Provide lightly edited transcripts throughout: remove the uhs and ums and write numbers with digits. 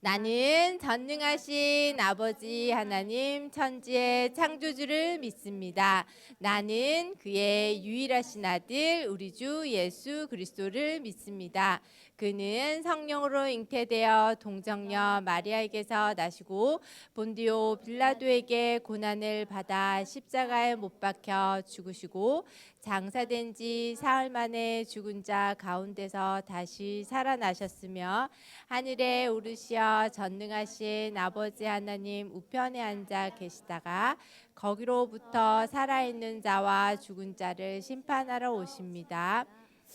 나는 전능하신 아버지 하나님 천지의 창조주를 믿습니다. 나는 그의 유일하신 아들 우리 주 예수 그리스도를 믿습니다. 그는 성령으로 잉태되어 동정녀 마리아에게서 나시고 본디오 빌라도에게 고난을 받아 십자가에 못 박혀 죽으시고 장사된 지 사흘 만에 죽은 자 가운데서 다시 살아나셨으며 하늘에 오르시어 전능하신 아버지 하나님 우편에 앉아 계시다가 거기로부터 살아있는 자와 죽은 자를 심판하러 오십니다.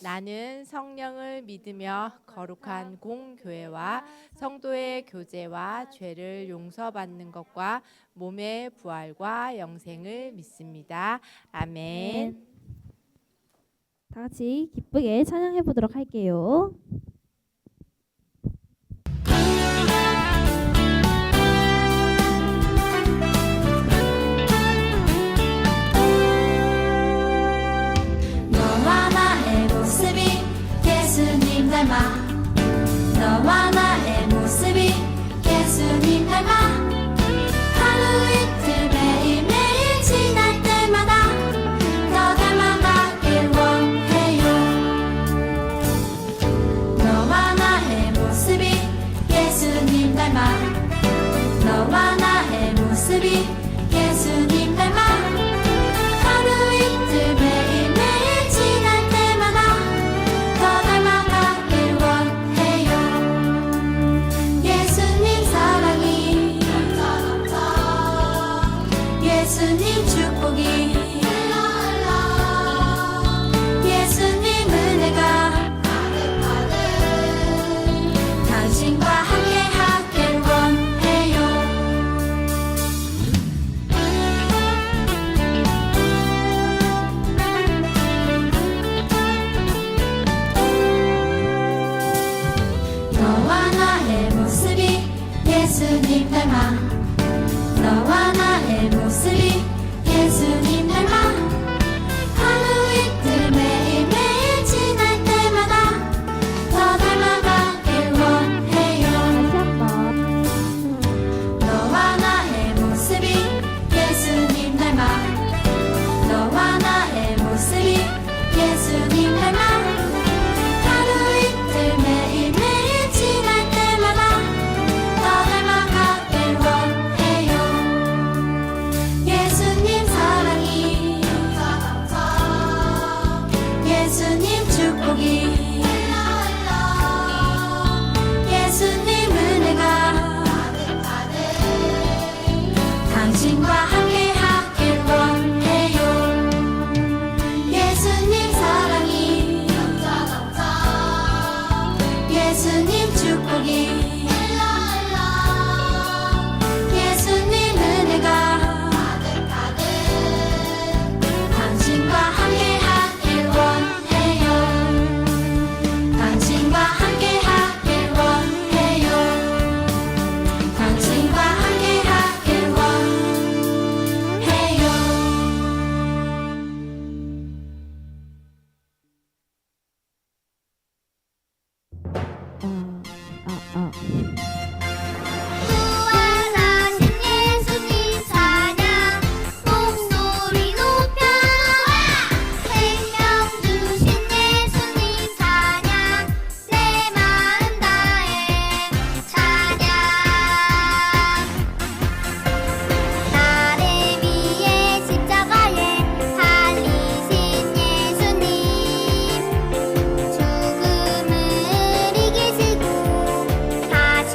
나는 성령을 믿으며 거룩한 공교회와 성도의 교제와 죄를 용서받는 것과 몸의 부활과 영생을 믿습니다. 아멘. 다 같이 기쁘게 찬양해 보도록 할게요. 너와 나의 모습이 예수님 닮아 너와 나의 모습이 예수님 닮아 하루 이틀 매일매일 지날 때마다 더 닮아가길 원해요. 너와 나의 모습이 예수님 닮아 너와 나의 모습이 예수님 닮아 하루 이틀 매일매일 지날 때마다 더 닮아가길 원해요. 예수님 사랑이 예수님 축복이 예수님 은혜가 당신과 함께 하길 원해요. 너와 나의 모습이 예수님 닮아 너와 나의 모습이 예수님 닮아 하루 이틀 매일매일 지날 때마다 더 닮아가길 원해요. 다시 한번. 너와 나의 모습이 예수님 닮아 너와 나의 모습이 예수님 닮아 하루 이틀 매일매일 지날 때마다 더 닮아가길 원해요. 예수님 사랑이 예수님 축복이 예수님 은혜가 당신과 함께 하길 원해요. 예수님 사랑이 예수님 축복이 예수님 은혜가 당신과 함께 하길 원해요. 당신과 함께 하길 원해요. 당신과 함께 하길 원해요. 부활하신 예수님 찬양 목소리 높여 생명 주신 예수님 찬양 내 마음 다해 찬양 나를 위해 십자가에 달리신 예수님 죽음을 이기시고 다시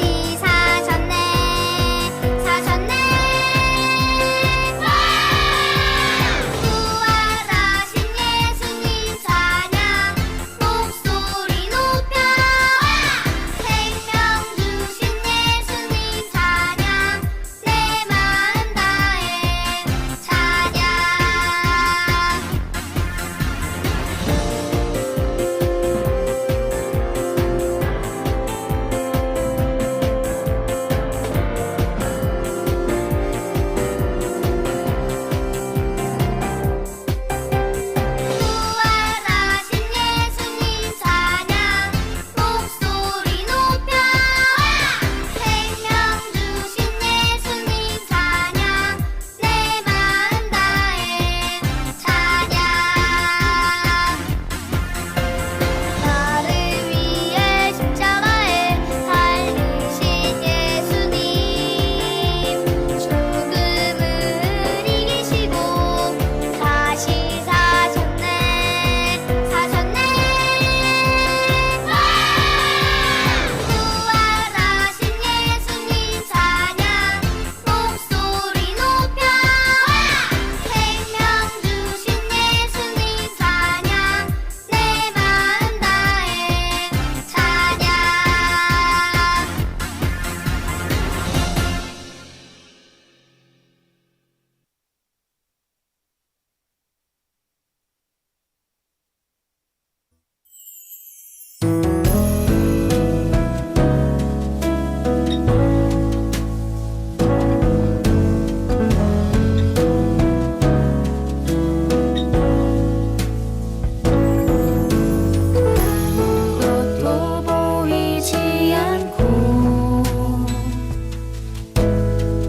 아무것도 보이지 않고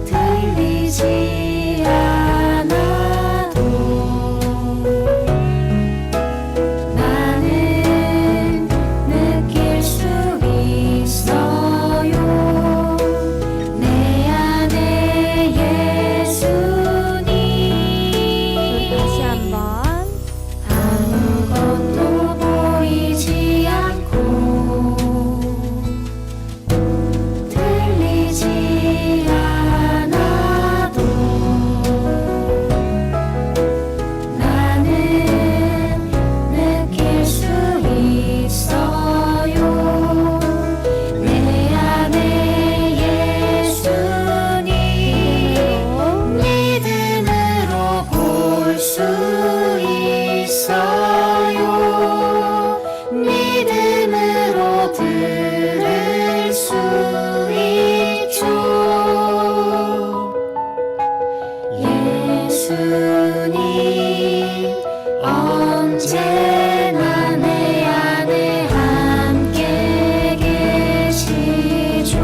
들리지 않아도 나는 느낄 수 있어요. 내 안에 예수님. 다시 한번. 아무것도 보이지 않고 들리지 않아도 나는 느낄 수 있어요. 내 안에 예수님. 믿음으로 볼 수 있어요. 믿음으로 들을 수 있죠. 예수님 언제나 내 안에 함께 계시죠.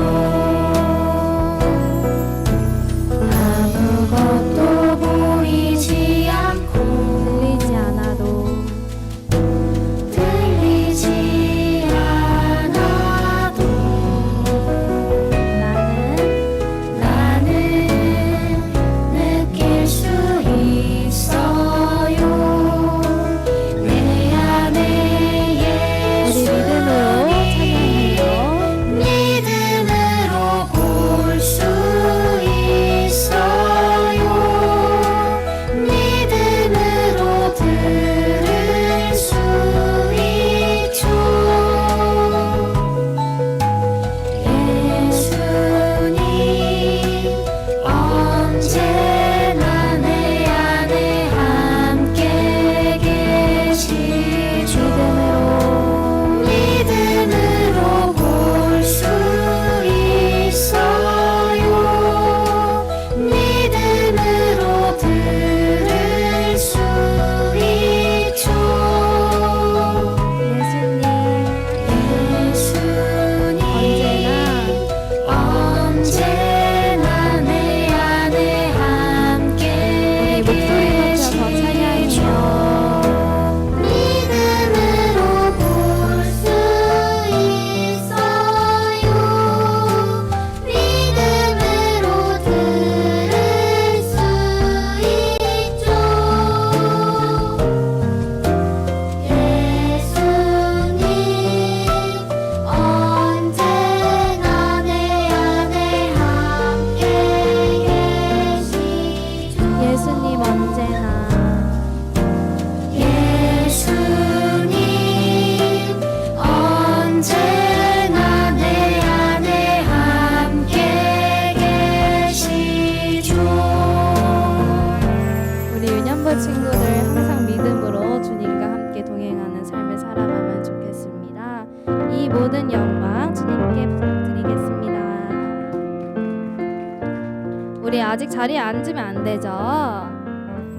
아무것도 보이지 않고 들리지 않아도 들리지 않아도 나는 느낄 수 있어요. 내 안에 우리 믿음으로 믿음으로 볼 수 있어요. 믿음으로 들을 수 있죠. 예수님 언제나 내 안에 함께 계시죠. 믿음으로 볼 수 있어요. 믿음으로 들을 수 있죠. 예수님 예수님 언제나 언제나 내 안에 함께 우리 목소리 높여서 찬양해요. 믿음으로 볼 수 있어요. 믿음으로 들을 수 있죠. 예수님 언제나 내 안에 함께 계시죠. 예수님 언제나 예수님 언제나 내 안에 함께 계시죠. 우리 유년부 친구들 항상 믿음으로 주님과 함께 동행하는 삶을 살아가면 좋겠습니다. 이 모든 영광 주님께 부탁드리겠습니다. 우리 아직 자리에 앉으면 안 되죠?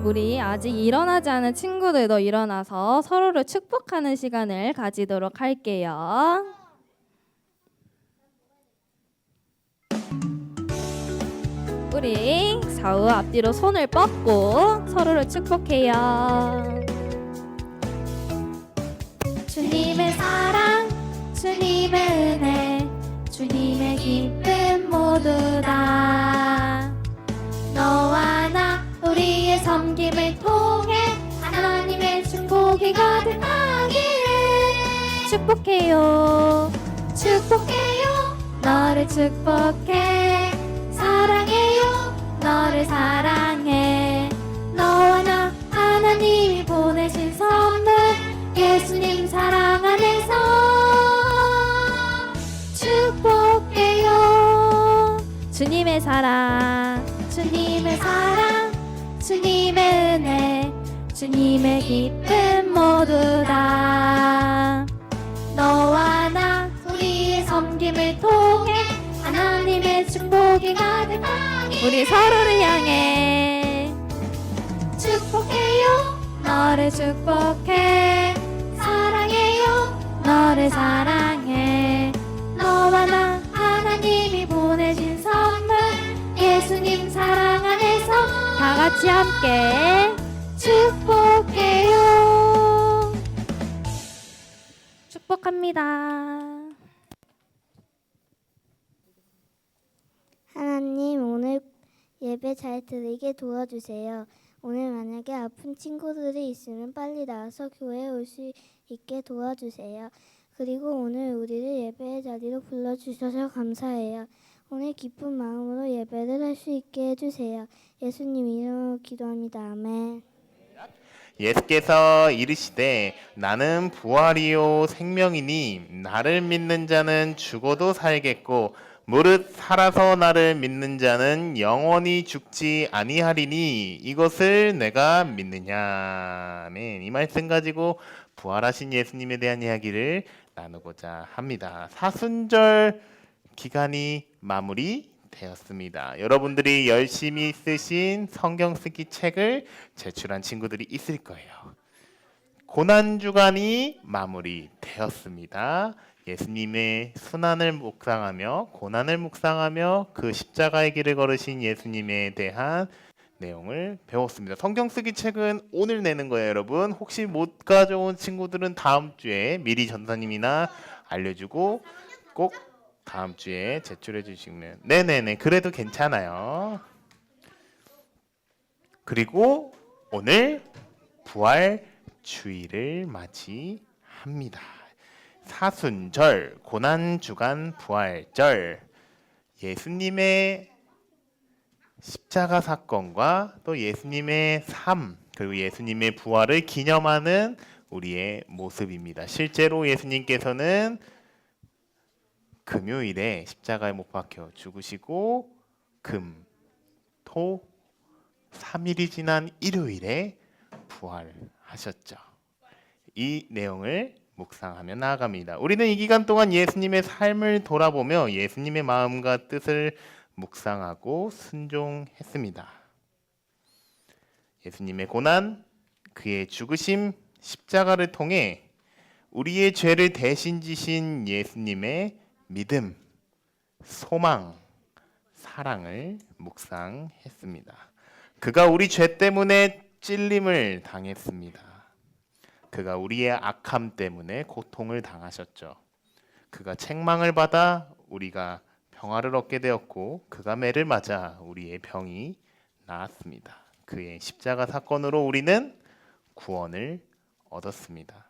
우리 아직 일어나지 않은 친구들도 일어나서 서로를 축복하는 시간을 가지도록 할게요. 우리 좌우 앞뒤로 손을 뻗고 서로를 축복해요. 주님의 사랑, 주님의 은혜, 주님의 기쁨 모두 다 너와 나 우리의 섬김을 통해 하나님의 축복이 가득하기를 축복해요. 축복해요. 너를 축복해. 사랑해요. 너를 사랑해. 너와 나 하나님이 보내신 선물 예수님 사랑 안에서 축복해요. 주님의 사랑, 주님의 사랑, 주님의 은혜, 주님의 기쁨 모두 다 너와 생기 가득하니 우리 서로를 향해 축복해요 너를 축복해 사랑해요 너를 사랑해 너와 나 하나님이 보내신 선물 예수님 사랑 안에서 다 같이 함께 축복해요 축복합니다. 하나님, 오늘 예배 잘 드리게 도와주세요. 오늘 만약에 아픈 친구들이 있으면 빨리 나와서 교회에 올 수 있게 도와주세요. 그리고 오늘 우리를 예배의 자리로 불러주셔서 감사해요. 오늘 기쁜 마음으로 예배를 할 수 있게 해주세요. 예수님 이름으로 기도합니다. 아멘. 예수께서 이르시되 나는 부활이요 생명이니 나를 믿는 자는 죽어도 살겠고 무릇 살아서 나를 믿는 자는 영원히 죽지 아니하리니 이것을 내가 믿느냐. 아멘. 이 말씀 가지고 부활하신 예수님에 대한 이야기를 나누고자 합니다. 사순절 기간이 마무리되었습니다. 여러분들이 열심히 쓰신 성경 쓰기 책을 제출한 친구들이 있을 거예요. 고난주간이 마무리되었습니다. 예수님의 순환을 묵상하며 고난을 묵상하며 그 십자가의 길을 걸으신 예수님에 대한 내용을 배웠습니다. 성경 쓰기 책은 오늘 내는 거예요, 여러분. 혹시 못 가져온 친구들은 다음 주에 미리 전사님이나 알려주고 꼭 다음 주에 제출해 주시면 네네네 그래도 괜찮아요. 그리고 오늘 부활 주일을 맞이합니다. 사순절, 고난주간 부활절, 예수님의 십자가 사건과 또 예수님의 삶 그리고 예수님의 부활을 기념하는 우리의 모습입니다. 실제로 예수님께서는 금요일에 십자가에 못 박혀 죽으시고 금, 토, 3일이 지난 일요일에 부활하셨죠. 이 내용을 묵상하며 나아갑니다. 우리는 이 기간 동안 예수님의 삶을 돌아보며 예수님의 마음과 뜻을 묵상하고 순종했습니다. 예수님의 고난, 그의 죽으심, 십자가를 통해 우리의 죄를 대신 지신 예수님의 믿음, 소망, 사랑을 묵상했습니다. 그가 우리 죄 때문에 찔림을 당했습니다. 그가 우리의 악함 때문에 고통을 당하셨죠. 그가 책망을 받아 우리가 평화를 얻게 되었고 그가 매를 맞아 우리의 병이 나았습니다. 그의 십자가 사건으로 우리는 구원을 얻었습니다.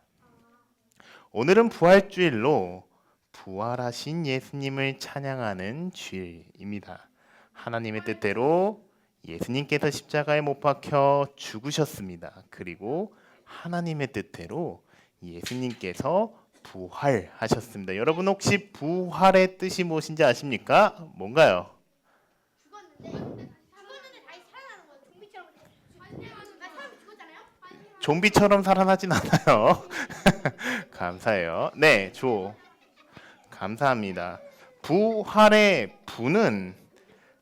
오늘은 부활주일로 부활하신 예수님을 찬양하는 주일입니다. 하나님의 뜻대로 예수님께서 십자가에 못 박혀 죽으셨습니다. 그리고 하나님의 뜻대로 예수님께서 부활하셨습니다. 여러분 혹시 부활의 뜻이 무엇인지 아십니까? 뭔가요? 좀비처럼 살아나진 않아요. 감사해요. 네, 감사합니다. 부활의 부는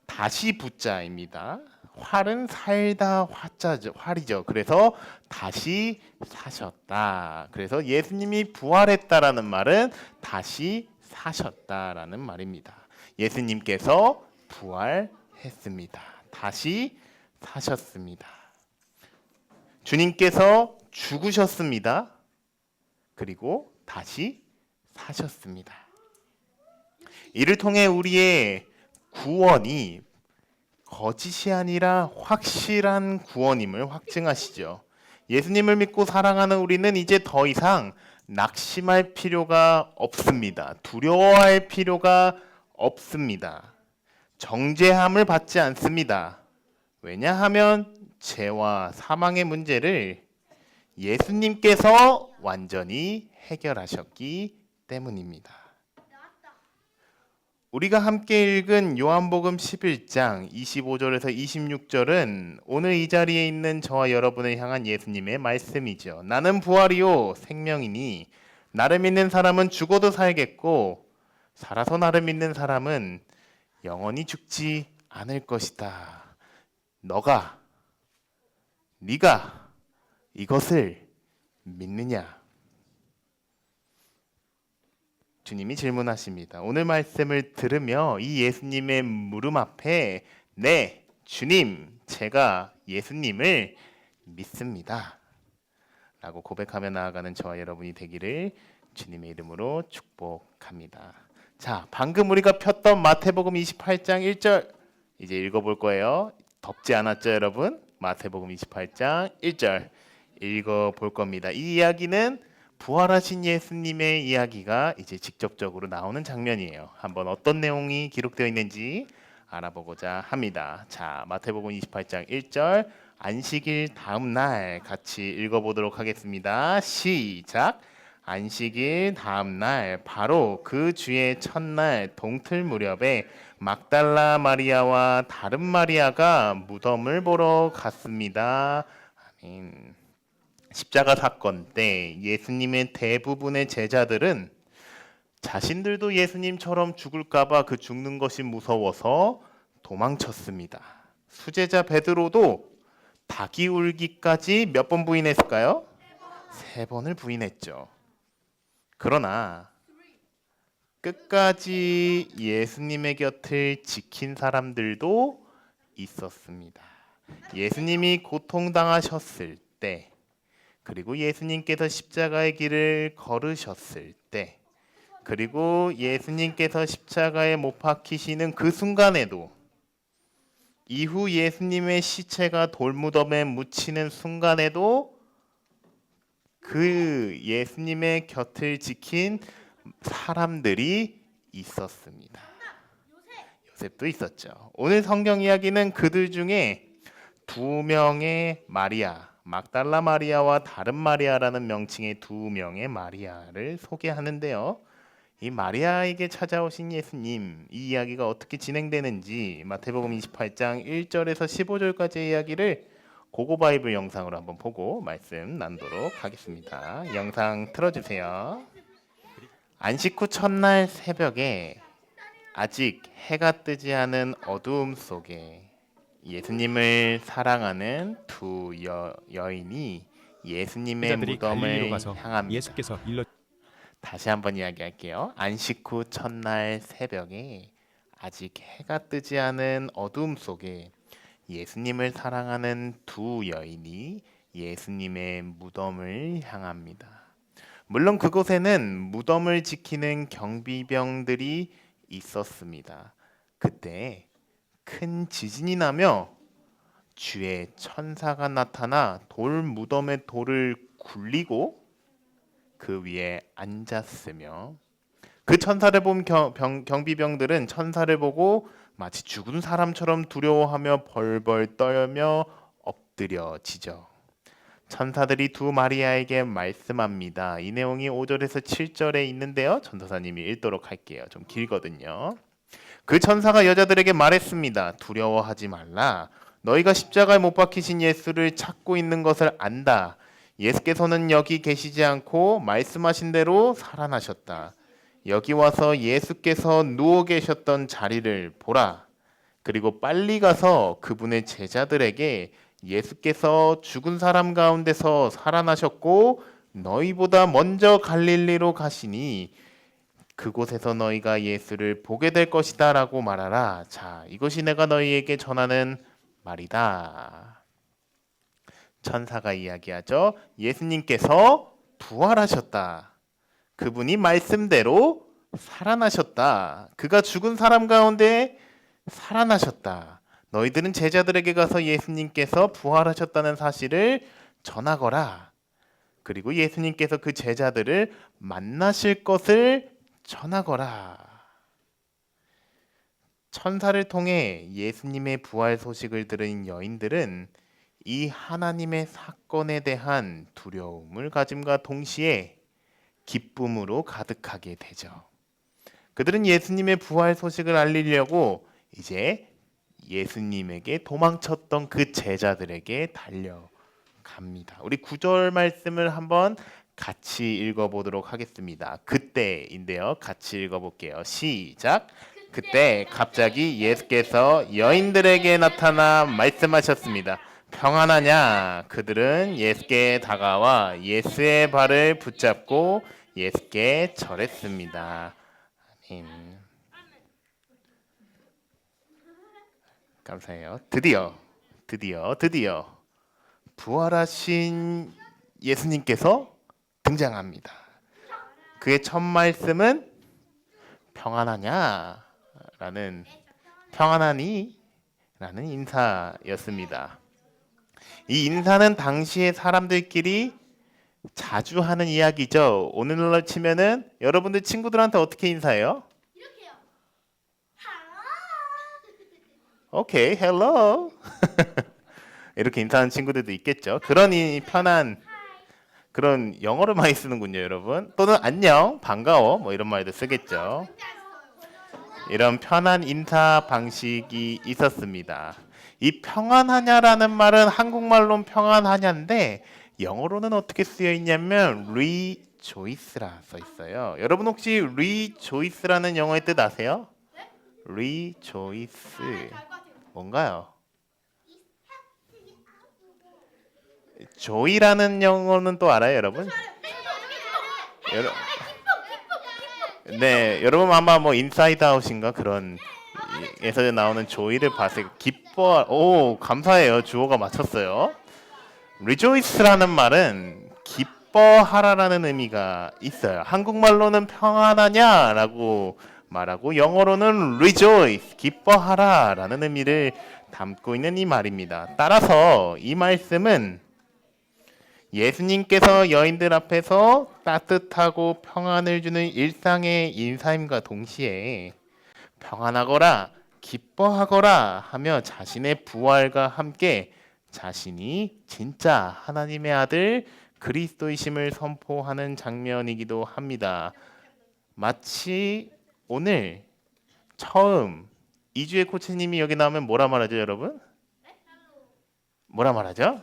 다시 부자입니다. 활은 살다 화자죠, 활이죠. 그래서 다시 사셨다. 그래서 예수님이 부활했다라는 말은 다시 사셨다라는 말입니다. 예수님께서 부활했습니다. 다시 사셨습니다. 주님께서 죽으셨습니다. 그리고 다시 사셨습니다. 이를 통해 우리의 구원이 거짓이 아니라 확실한 구원임을 확증하시죠. 예수님을 믿고 사랑하는 우리는 이제 더 이상 낙심할 필요가 없습니다. 두려워할 필요가 없습니다. 정죄함을 받지 않습니다. 왜냐하면 죄와 사망의 문제를 예수님께서 완전히 해결하셨기 때문입니다. 우리가 함께 읽은 요한복음 11장 25절에서 26절은 오늘 이 자리에 있는 저와 여러분을 향한 예수님의 말씀이죠. 나는 부활이요 생명이니 나를 믿는 사람은 죽어도 살겠고 살아서 나를 믿는 사람은 영원히 죽지 않을 것이다. 네가 이것을 믿느냐? 주님이 질문하십니다. 오늘 말씀을 들으며 이 예수님의 물음 앞에 네, 주님, 제가 예수님을 믿습니다. 라고 고백하며 나아가는 저와 여러분이 되기를 주님의 이름으로 축복합니다. 자, 방금 우리가 폈던 마태복음 28장 1절 이제 읽어볼 거예요. 덥지 않았죠, 여러분? 마태복음 28장 1절 읽어볼 겁니다. 이 이야기는 부활하신 예수님의 이야기가 이제 직접적으로 나오는 장면이에요. 한번 어떤 내용이 기록되어 있는지 알아보고자 합니다. 자, 마태복음 28장 1절 안식일 다음 날 같이 읽어보도록 하겠습니다. 시작. 안식일 다음 날 바로 그 주의 첫날 동틀 무렵에 막달라 마리아와 다른 마리아가 무덤을 보러 갔습니다. 아멘. 십자가 사건 때 예수님의 대부분의 제자들은 자신들도 예수님처럼 죽을까봐 그 죽는 것이 무서워서 도망쳤습니다. 수제자 베드로도 닭이 울기까지 몇 번 부인했을까요? 3번을 부인했죠. 그러나 끝까지 예수님의 곁을 지킨 사람들도 있었습니다. 예수님이 고통당하셨을 때, 그리고 예수님께서 십자가의 길을 걸으셨을 때, 그리고 예수님께서 십자가에 못 박히시는 그 순간에도, 이후 예수님의 시체가 돌무덤에 묻히는 순간에도 그 예수님의 곁을 지킨 사람들이 있었습니다. 요셉도 있었죠. 오늘 성경 이야기는 그들 중에 2명의 마리아, 막달라 마리아와 다른 마리아라는 명칭의 2명의 마리아를 소개하는데요. 이 마리아에게 찾아오신 예수님, 이 이야기가 어떻게 진행되는지 마태복음 28장 1절에서 15절까지의 이야기를 고고바이블 영상으로 한번 보고 말씀 나누도록 하겠습니다. 영상 틀어주세요. 안식 후 첫날 새벽에 아직 해가 뜨지 않은 어두움 속에 예수님을 사랑하는 2 여인이 예수님의 제자들이 무덤을 갈릴리로 가서 향합니다. 예수께서 일러 다시 한번 이야기할게요. 안식 후 첫날 새벽에 아직 해가 뜨지 않은 어두움 속에 예수님을 사랑하는 2 여인이 예수님의 무덤을 향합니다. 물론 그곳에는 무덤을 지키는 경비병들이 있었습니다. 그때 큰 지진이 나며 주의 천사가 나타나 돌 무덤의 돌을 굴리고 그 위에 앉았으며, 그 천사를 본 경비병들은 천사를 보고 마치 죽은 사람처럼 두려워하며 벌벌 떨며 엎드려지죠. 천사들이 2 마리아에게 말씀합니다. 이 내용이 5절에서 7절에 있는데요. 전도사님이 읽도록 할게요. 좀 길거든요. 그 천사가 여자들에게 말했습니다. 두려워하지 말라. 너희가 십자가에 못 박히신 예수를 찾고 있는 것을 안다. 예수께서는 여기 계시지 않고 말씀하신 대로 살아나셨다. 여기 와서 예수께서 누워 계셨던 자리를 보라. 그리고 빨리 가서 그분의 제자들에게 예수께서 죽은 사람 가운데서 살아나셨고 너희보다 먼저 갈릴리로 가시니 그곳에서 너희가 예수를 보게 될 것이다 라고 말하라. 자, 이것이 내가 너희에게 전하는 말이다. 천사가 이야기하죠. 예수님께서 부활하셨다. 그분이 말씀대로 살아나셨다. 그가 죽은 사람 가운데 살아나셨다. 너희들은 제자들에게 가서 예수님께서 부활하셨다는 사실을 전하거라. 그리고 예수님께서 그 제자들을 만나실 것을 전하거라. 천사를 통해 예수님의 부활 소식을 들은 여인들은 이 하나님의 사건에 대한 두려움을 가짐과 동시에 기쁨으로 가득하게 되죠. 그들은 예수님의 부활 소식을 알리려고 이제 예수님에게 도망쳤던 그 제자들에게 달려갑니다. 우리 9절 말씀을 한번 같이 읽어보도록 하겠습니다. 그때인데요. 같이 읽어볼게요. 시작. 그때 갑자기 예수께서 여인들에게 나타나 말씀하셨습니다. 평안하냐? 그들은 예수께 다가와 예수의 발을 붙잡고 예수께 절했습니다. 아멘. 감사해요. 드디어 부활하신 예수님께서 등장합니다. 그의 첫 말씀은 평안하냐? 평안하니? 라는 인사였습니다. 이 인사는 당시의 사람들끼리 자주 하는 이야기죠. 오늘날로 치면은 여러분들 친구들한테 어떻게 인사해요? 오케이, 헬로. 이렇게 인사하는 친구들도 있겠죠. 그런 편한 그런 영어를 많이 쓰는군요, 여러분. 또는 안녕, 반가워, 뭐 이런 말도 쓰겠죠. 이런 편한 인사 방식이 있었습니다. 이 평안하냐라는 말은 한국말로는 평안하냐인데 영어로는 어떻게 쓰여 있냐면 rejoice라 써 있어요. 여러분 혹시 rejoice라는 영어의 뜻 아세요? rejoice 뭔가요? joy라는 영어는 또 알아요, 여러분? 네, 여러분 아마 뭐 인사이드 아웃인가 그런 에서 나오는 조이를 봤어요. 기뻐. 오, 감사해요. 주어가 맞췄어요. rejoice라는 말은 기뻐하라라는 의미가 있어요. 한국말로는 평안하냐라고 말하고 영어로는 rejoice, 기뻐하라라는 의미를 담고 있는 이 말입니다. 따라서 이 말씀은 예수님께서 여인들 앞에서 따뜻하고 평안을 주는 일상의 인사임과 동시에 평안하거라, 기뻐하거라 하며 자신의 부활과 함께 자신이 진짜 하나님의 아들 그리스도이심을 선포하는 장면이기도 합니다. 마치 오늘 처음 이주혜 코치님이 여기 나오면 뭐라 말하죠, 여러분? 뭐라 말하죠?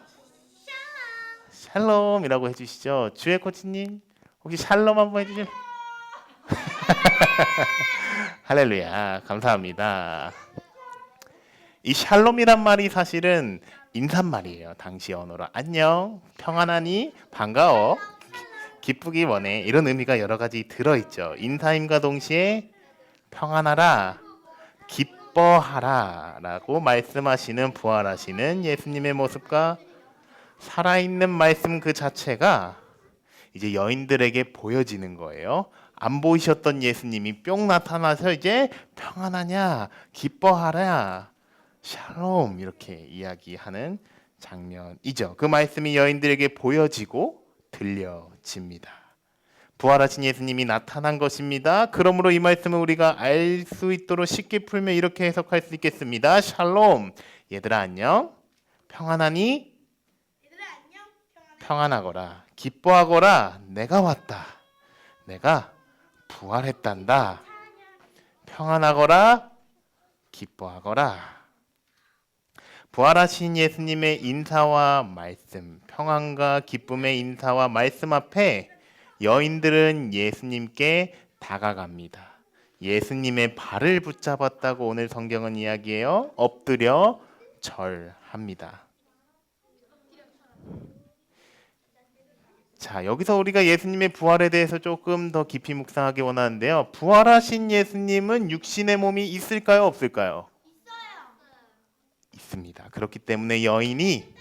샬롬이라고 해주시죠. 주혜 코치님 혹시 샬롬 한번 해주실? 할렐루야, 감사합니다. 이 샬롬이란 말이 사실은 인사말이에요. 당시 언어로 안녕, 평안하니, 반가워, 기쁘기 원해 이런 의미가 여러 가지 들어있죠. 인사임과 동시에 평안하라, 기뻐하라 라고 말씀하시는 부활하시는 예수님의 모습과 살아있는 말씀 그 자체가 이제 여인들에게 보여지는 거예요. 안 보이셨던 예수님이 뿅 나타나서 이제 평안하냐, 기뻐하라, 샬롬 이렇게 이야기하는 장면이죠. 그 말씀이 여인들에게 보여지고 들려집니다. 부활하신 예수님이 나타난 것입니다. 그러므로 이 말씀을 우리가 알 수 있도록 쉽게 풀면 이렇게 해석할 수 있겠습니다. 샬롬, 얘들아 안녕, 평안하니? 평안하거라, 기뻐하거라, 내가 왔다, 내가 부활했단다. 평안하거라, 기뻐하거라. 부활하신 예수님의 인사와 말씀, 평안과 기쁨의 인사와 말씀 앞에 여인들은 예수님께 다가갑니다. 예수님의 발을 붙잡았다고 오늘 성경은 이야기해요. 엎드려 절합니다. 자, 여기서 우리가 예수님의 부활에 대해서 조금 더 깊이 묵상하기 원하는데요. 부활하신 예수님은 육신의 몸이 있을까요, 없을까요? 있습니다. 그렇기 때문에 여인이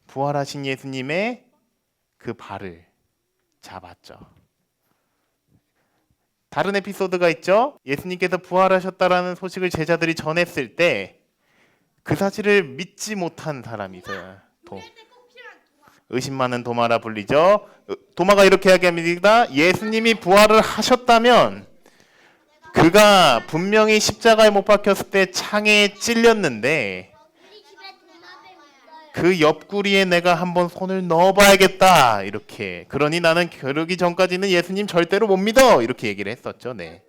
부활하신 예수님의 그 발을 잡았죠. 다른 에피소드가 있죠. 예수님께서 부활하셨다라는 소식을 제자들이 전했을 때 그 사실을 믿지 못한 사람이 있어요. 의심 많은 도마라 불리죠. 도마가 이렇게 이야기합니다. 예수님이 부활을 하셨다면 그가 분명히 십자가에 못 박혔을 때 창에 찔렸는데 그 옆구리에 내가 한번 손을 넣어봐야겠다 이렇게. 그러니 나는 그러기 전까지는 예수님 절대로 못 믿어 이렇게 얘기를 했었죠. 네.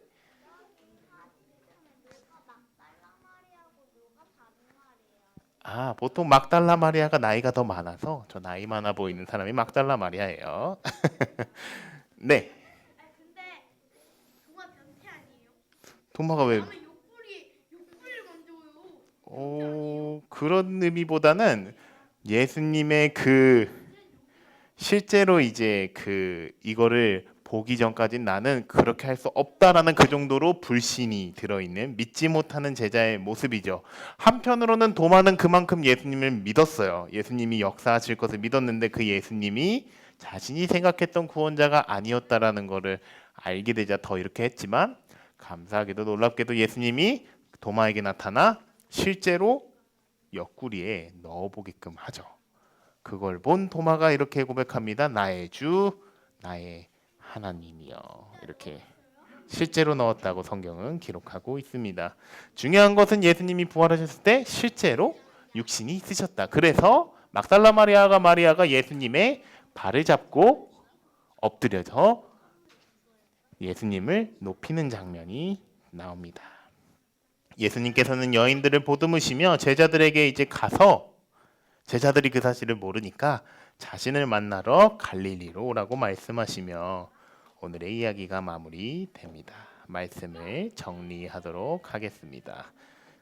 아, 보통 막달라 마리아가 나이가 더 많아서 저 나이 많아 보이는 사람이 막달라 마리아예요. 네. 근데 도마 변태 아니에요? 도마가 왜? 욕하는 그런 의미보다는 예수님의 실제로 이제 이거를 보기 전까지 나는 그렇게 할 수 없다라는 그 정도로 불신이 들어있는 믿지 못하는 제자의 모습이죠. 한편으로는 도마는 그만큼 예수님을 믿었어요. 예수님이 역사하실 것을 믿었는데 그 예수님이 자신이 생각했던 구원자가 아니었다라는 것을 알게 되자 더 이렇게 했지만, 감사하게도 놀랍게도 예수님이 도마에게 나타나 실제로 옆구리에 넣어보게끔 하죠. 그걸 본 도마가 이렇게 고백합니다. 나의 주, 나의 하나님이여. 이렇게 실제로 넣었다고 성경은 기록하고 있습니다. 중요한 것은 예수님이 부활하셨을 때 실제로 육신이 있으셨다. 그래서 막달라 마리아가 예수님의 발을 잡고 엎드려서 예수님을 높이는 장면이 나옵니다. 예수님께서는 여인들을 보듬으시며 제자들에게 이제 가서, 제자들이 그 사실을 모르니까 자신을 만나러 갈릴리로 오라고 말씀하시며 오늘의 이야기가 마무리됩니다. 말씀을 정리하도록 하겠습니다.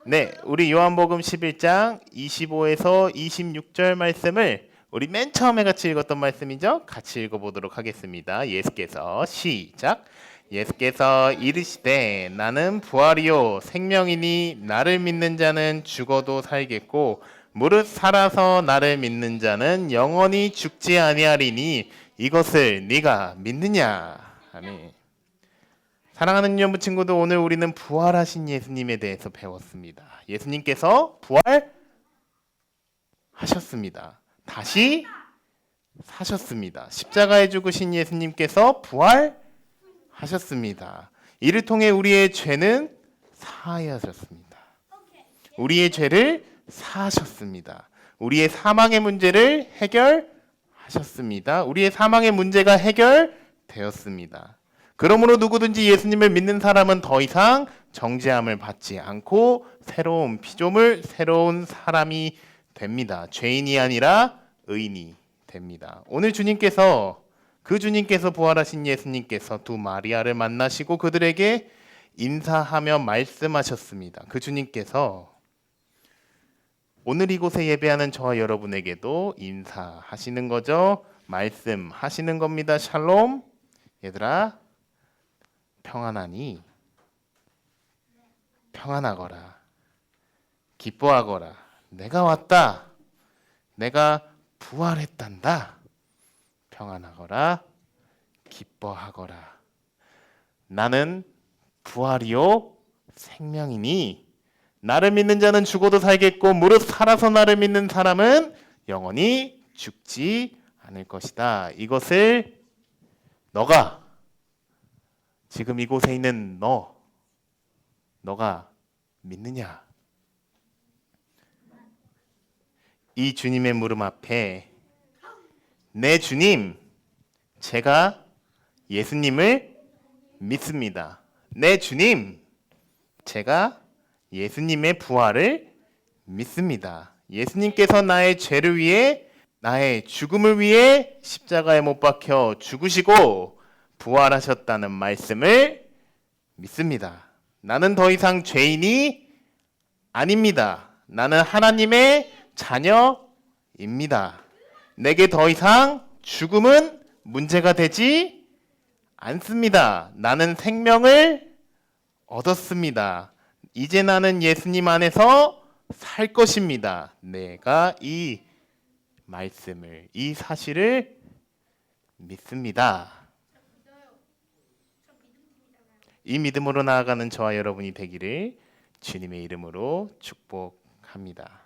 네, 우리 요한복음 11장 25에서 26절 말씀을 우리 맨 처음에 같이 읽었던 말씀이죠. 같이 읽어보도록 하겠습니다. 예수께서 시작. 예수께서 이르시되 나는 부활이요 생명이니 나를 믿는 자는 죽어도 살겠고 무릇 살아서 나를 믿는 자는 영원히 죽지 아니하리니 이것을 네가 믿느냐. 아멘. 사랑하는 유년부 친구들, 오늘 우리는 부활하신 예수님에 대해서 배웠습니다. 예수님께서 부활하셨습니다. 다시 사셨습니다. 십자가에 죽으신 예수님께서 부활하셨습니다. 이를 통해 우리의 죄는 사하여졌습니다. 우리의 죄를 사하셨습니다. 우리의 사망의 문제를 해결하셨습니다. 우리의 사망의 문제가 해결되었습니다. 그러므로 누구든지 예수님을 믿는 사람은 더 이상 정죄함을 받지 않고 새로운 피조물, 새로운 사람이 됩니다. 죄인이 아니라 의인이 됩니다. 오늘 주님께서 부활하신 예수님께서 두 마리아를 만나시고 그들에게 인사하며 말씀하셨습니다. 그 주님께서 오늘 이곳에 예배하는 저와 여러분에게도 인사하시는 거죠. 말씀하시는 겁니다. 샬롬. 얘들아, 평안하니? 평안하거라. 기뻐하거라. 내가 왔다. 내가 부활했단다. 평안하거라. 기뻐하거라. 나는 부활이요 생명이니 나를 믿는 자는 죽어도 살겠고 무릇 살아서 나를 믿는 사람은 영원히 죽지 않을 것이다. 이것을 너가, 지금 이곳에 있는 너가 믿느냐? 이 주님의 물음 앞에 내 주님, 제가 예수님을 믿습니다. 내 주님, 제가 예수님의 부활을 믿습니다. 예수님께서 나의 죄를 위해, 나의 죽음을 위해 십자가에 못 박혀 죽으시고 부활하셨다는 말씀을 믿습니다. 나는 더 이상 죄인이 아닙니다. 나는 하나님의 자녀입니다. 내게 더 이상 죽음은 문제가 되지 않습니다. 나는 생명을 얻었습니다. 이제 나는 예수님 안에서 살 것입니다. 내가 이 말씀을, 이 사실을 믿습니다. 이 믿음으로 나아가는 저와 여러분이 되기를 주님의 이름으로 축복합니다.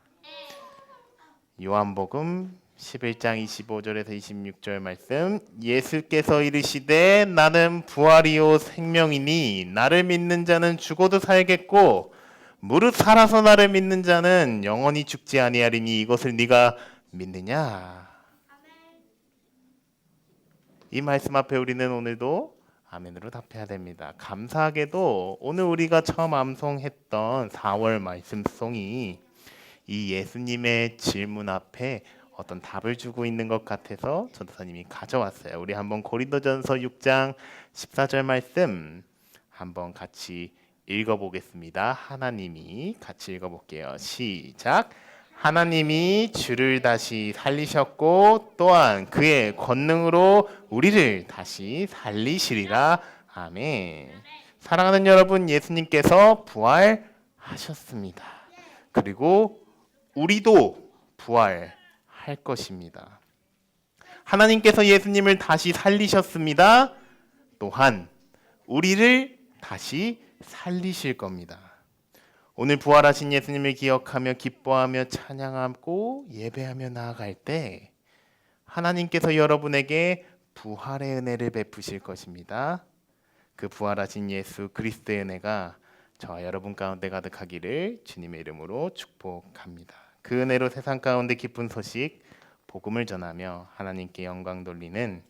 요한복음 11장 25절에서 26절 말씀. 예수께서 이르시되 나는 부활이요 생명이니 나를 믿는 자는 죽어도 살겠고 무릇 살아서 나를 믿는 자는 영원히 죽지 아니하리니 이것을 네가 믿느냐? 이 말씀 앞에 우리는 오늘도 아멘으로 답해야 됩니다. 감사하게도 오늘 우리가 처음 암송했던 4월 말씀송이 이 예수님의 질문 앞에 어떤 답을 주고 있는 것 같아서 전도사님이 가져왔어요. 우리 한번 고린도전서 6장 14절 말씀 한번 같이 읽어보겠습니다. 하나님이 같이 읽어볼게요. 시작. 하나님이 주를 다시 살리셨고 또한 그의 권능으로 우리를 다시 살리시리라. 아멘. 사랑하는 여러분, 예수님께서 부활하셨습니다. 그리고 우리도 부활할 것입니다. 하나님께서 예수님을 다시 살리셨습니다. 또한 우리를 다시 살리실 겁니다. 오늘 부활하신 예수님을 기억하며 기뻐하며 찬양하고 예배하며 나아갈 때 하나님께서 여러분에게 부활의 은혜를 베푸실 것입니다. 그 부활하신 예수 그리스도의 은혜가 저와 여러분 가운데 가득하기를 주님의 이름으로 축복합니다. 그 은혜로 세상 가운데 기쁜 소식 복음을 전하며 하나님께 영광 돌리는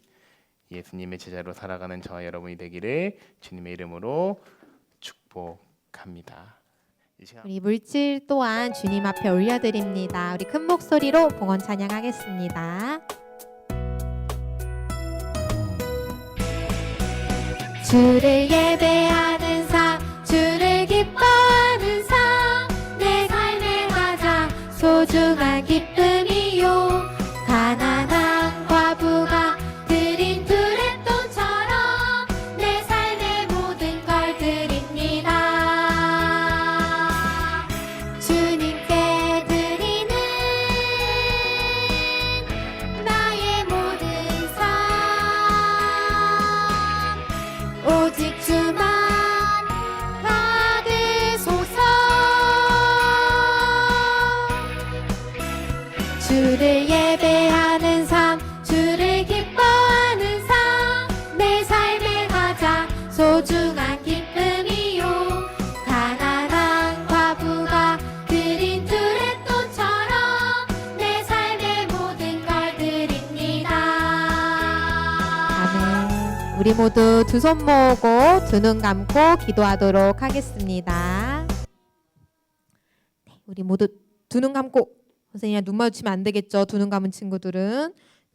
예수님의 제자로 살아가는 저와 여러분이 되기를 주님의 이름으로 축복합니다. 우리 물질 또한 주님 앞에 올려드립니다. 우리 큰 목소리로 봉헌 찬양하겠습니다. 주를 예배하는 삶, 주를 기뻐하는 삶, 내 삶의 가장 소중한 기쁨이요. 가난한 과부가 드린 두레돈처럼 내 삶의 모든 걸 드립니다. 주님께 드리는 나의 모든 삶, 오직 주만 받으소서. 주를 예배하는 삶, 주를 기뻐하는 삶, 내 삶의 가장 소중한 기쁨이요. 가난한 과부가 드린 두레돈처럼 내 삶의 모든 걸 드립니다. 아멘. 우리 모두 두 손 모으고 두 눈 감고 기도하도록 하겠습니다. 네, 우리 모두 두 눈 감고, 선생님이랑 눈 마주치면 안 되겠죠. 두 눈 감은 친구들은.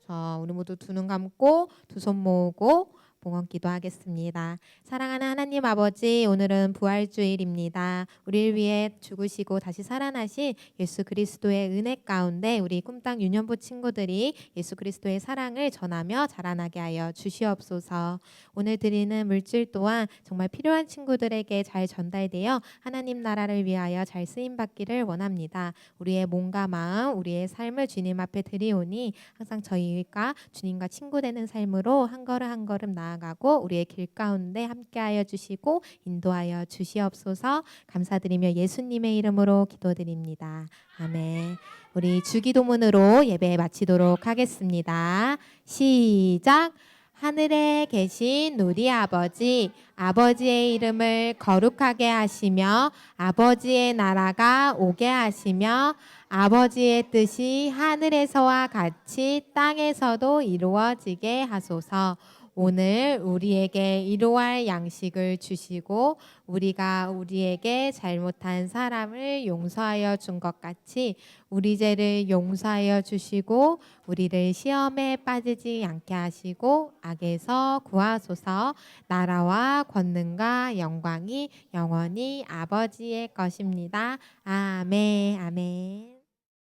자, 우리 모두 두 눈 감고 두 손 모으고 봉헌 기도하겠습니다. 사랑하는 하나님 아버지, 오늘은 부활주일입니다. 우리를 위해 죽으시고 다시 살아나신 예수 그리스도의 은혜 가운데 우리 꿈땅 유년부 친구들이 예수 그리스도의 사랑을 전하며 자라나게 하여 주시옵소서. 오늘 드리는 물질 또한 정말 필요한 친구들에게 잘 전달되어 하나님 나라를 위하여 잘 쓰임받기를 원합니다. 우리의 몸과 마음, 우리의 삶을 주님 앞에 드리오니 항상 저희가 주님과 친구 되는 삶으로 한 걸음 한 걸음 나아가고 우리의 길 가운데 함께하여 주시고 인도하여 주시옵소서. 감사드리며 예수님의 이름으로 기도드립니다. 아멘. 우리 주기도문으로 예배 마치도록 하겠습니다. 시작. 하늘에 계신 우리 아버지, 아버지의 이름을 거룩하게 하시며 아버지의 나라가 오게 하시며 아버지의 뜻이 하늘에서와 같이 땅에서도 이루어지게 하소서. 오늘 우리에게 일용할 양식을 주시고 우리가 우리에게 잘못한 사람을 용서하여 준 것 같이 우리 죄를 용서하여 주시고 우리를 시험에 빠지지 않게 하시고 악에서 구하소서. 나라와 권능과 영광이 영원히 아버지의 것입니다. 아멘. 아멘.